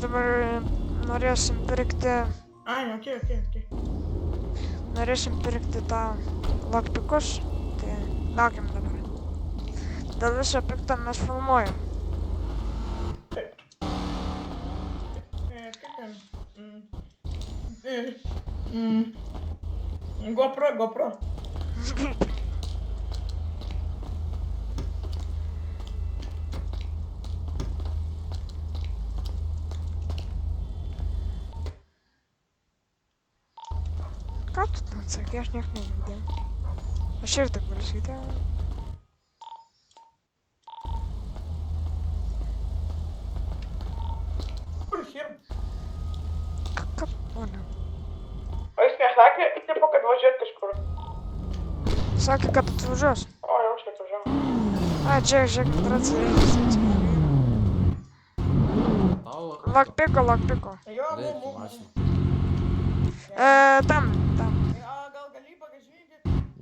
dabar norėsim pirkti... Ai, okei. Norėsim pirkti tą lockpickus, tai laukiam dabar. Dėl viso pikto mes filmuojam. Taip. Kaip ten? GoPro. Ką tu ten sakė, aš nieko negirdėjau. Aš ir taip galiu sakyti. Kur šim? Ką? O ne. O jis nesakė, tipo, kad važiuot kažkur. Sakė, kad atvažiuos. O, jau štai atvažiavo. Ai, žiūrėk, atsirėkis. Lockpicko. Jo, Tam. Gal gali bagažinį?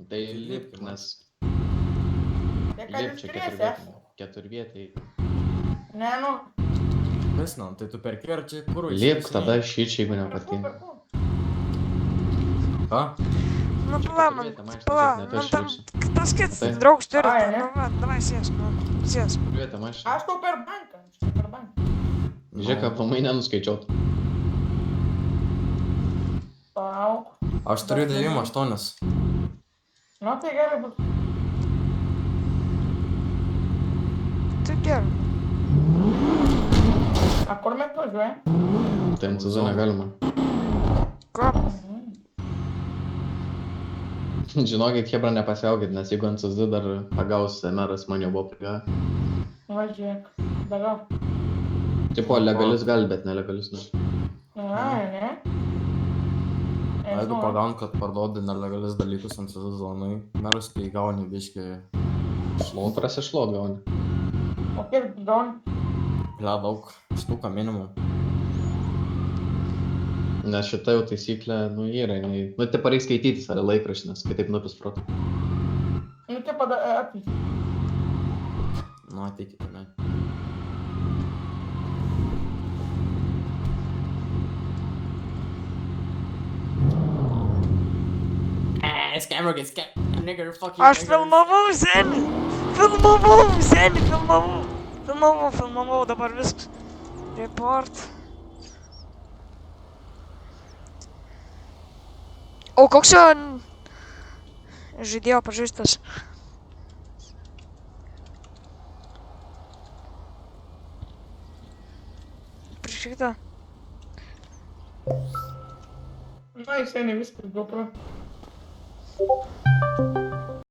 Tai lipk, nes Tai ką lipk jūs čia turėsite? keturvietai. Ne, nu. Kas, nu, tai tu perki ar čia kur? Lipk tada šičia, jeigu nepatinka. Ką? Nu, pala, man tam tas kits Taip. draugs turi. Ai, ne? Nu, va, davai sėsk. Keturvietą mašiną. Aš tau per banką. Žiūrėk, aplamai nenuskaičiuot. Palauk. Aš turiu 98. Nu, tai gerai bus. Tai gerai. A kur mes važiuojam? Tai ant sezoną galima. Ką? Žinokit, Hebra nepasiaukit, nes jeigu ant SSD dar pagaus meras, man jau buvo prigavę. Važiuok. Dalau. Tipo, legalius gali, bet nelegalius ne. Ai, ne? Jeigu pagaun, kad parduodi nelegalius dalykus ant sezonui, meras tai gauni biškį šlotą. Prasišlot gauni. O kiek gauni? Ble daug, štuką minimum. Nes šita jau taisyklė, nu, yra, nu, tipo, reikia skaitytis, ar laikraštį, nes kitaip nupis protų. Nu, tai atvyk. Nu, ateikite, ne. Scammer, nigger, fuck you, Aš filmavau senį! Filmavau, dabar viskas. Report. O koks jo žaidėjo pažaistas? Prieš šitą. Na, jisai ne viskas GoPro.